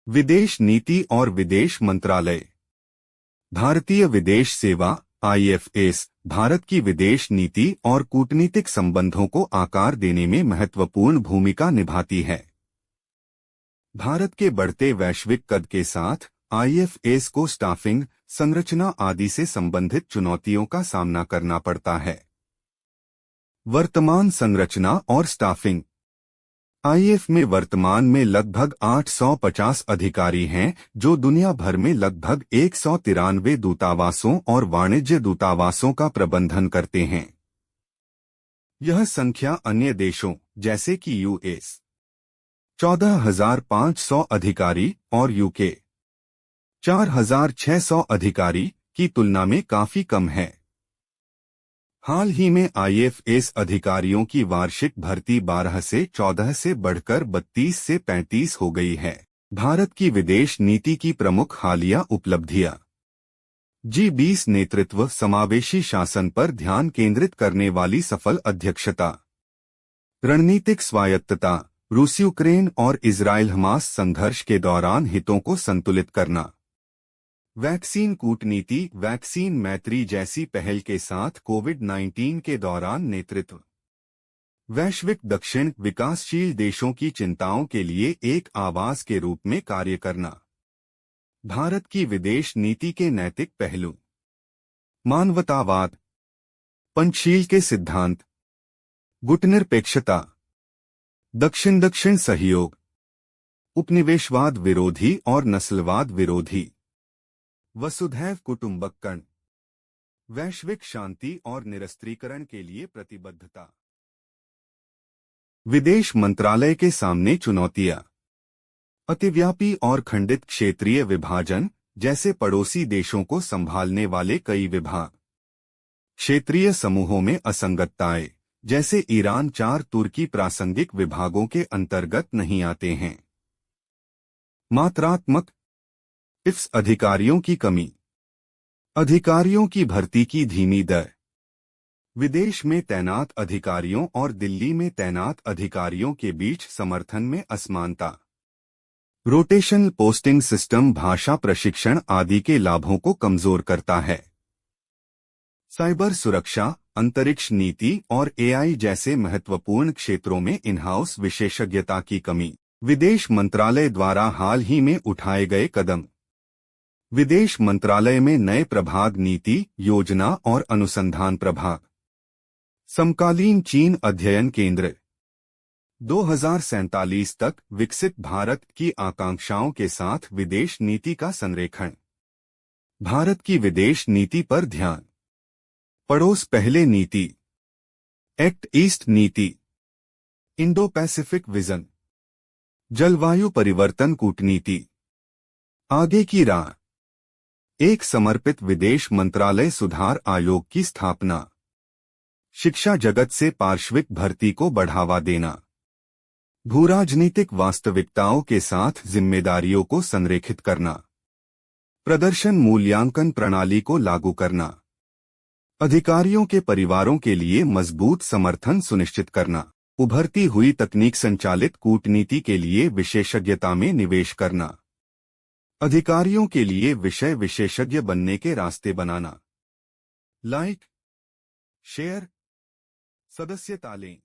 विदेश नीति और विदेश मंत्रालय। भारतीय विदेश सेवा आईएफएस भारत की विदेश नीति और कूटनीतिक संबंधों को आकार देने में महत्वपूर्ण भूमिका निभाती है। भारत के बढ़ते वैश्विक कद के साथ आईएफएस को स्टाफिंग, संरचना आदि से संबंधित चुनौतियों का सामना करना पड़ता है। वर्तमान संरचना और स्टाफिंग। आईएफ में वर्तमान में लगभग 850 अधिकारी हैं, जो दुनिया भर में लगभग 193 दूतावासों और वाणिज्य दूतावासों का प्रबंधन करते हैं। यह संख्या अन्य देशों जैसे कि यूएस 14,500 अधिकारी और यूके 4,600 अधिकारी की तुलना में काफी कम है। हाल ही में आईएफएस अधिकारियों की वार्षिक भर्ती 12 से 14 से बढ़कर 32 से 35 हो गई है। भारत की विदेश नीति की प्रमुख हालिया उपलब्धियां। G20 नेतृत्व समावेशी शासन पर ध्यान केंद्रित करने वाली सफल अध्यक्षता। रणनीतिक स्वायत्तता। रूस यूक्रेन और इजराइल हमास संघर्ष के दौरान हितों को संतुलित करना। वैक्सीन कूटनीति। वैक्सीन मैत्री जैसी पहल के साथ कोविड-19 के दौरान नेतृत्व। वैश्विक दक्षिण विकासशील देशों की चिंताओं के लिए एक आवाज के रूप में कार्य करना। भारत की विदेश नीति के नैतिक पहलू। मानवतावाद, पंचशील के सिद्धांत, गुटनिरपेक्षता, दक्षिण सहयोग, उपनिवेशवाद विरोधी और नस्लवाद विरोधी, वसुधैव कुटुंबकम, वैश्विक शांति और निरस्त्रीकरण के लिए प्रतिबद्धता। विदेश मंत्रालय के सामने चुनौतियां। अतिव्यापी और खंडित क्षेत्रीय विभाजन, जैसे पड़ोसी देशों को संभालने वाले कई विभाग। क्षेत्रीय समूहों में असंगतताएं, जैसे ईरान 4 तुर्की प्रासंगिक विभागों के अंतर्गत नहीं आते हैं। मात्रात्मक इफ्स अधिकारियों की कमी। अधिकारियों की भर्ती की धीमी दर। विदेश में तैनात अधिकारियों और दिल्ली में तैनात अधिकारियों के बीच समर्थन में असमानता। रोटेशनल पोस्टिंग सिस्टम भाषा प्रशिक्षण आदि के लाभों को कमजोर करता है। साइबर सुरक्षा, अंतरिक्ष नीति और एआई जैसे महत्वपूर्ण क्षेत्रों में इन-हाउस विशेषज्ञता की कमी। विदेश मंत्रालय द्वारा हाल ही में उठाए गए कदम। विदेश मंत्रालय में नए प्रभाग नीति, योजना और अनुसंधान प्रभाग। समकालीन चीन अध्ययन केंद्र। 2047 तक विकसित भारत की आकांक्षाओं के साथ विदेश नीति का संरेखण। भारत की विदेश नीति पर ध्यान। पड़ोस पहले नीति, एक्ट ईस्ट नीति, इंडो पैसिफिक विजन, जलवायु परिवर्तन कूटनीति। आगे की राह। एक समर्पित विदेश मंत्रालय सुधार आयोग की स्थापना। शिक्षा जगत से पार्श्विक भर्ती को बढ़ावा देना। भूराजनीतिक वास्तविकताओं के साथ जिम्मेदारियों को संरेखित करना। प्रदर्शन मूल्यांकन प्रणाली को लागू करना। अधिकारियों के परिवारों के लिए मजबूत समर्थन सुनिश्चित करना। उभरती हुई तकनीक संचालित कूटनीति के लिए विशेषज्ञता में निवेश करना। अधिकारियों के लिए विषय विशेषज्ञ बनने के रास्ते बनाना। लाइक, शेयर, सदस्यता लें।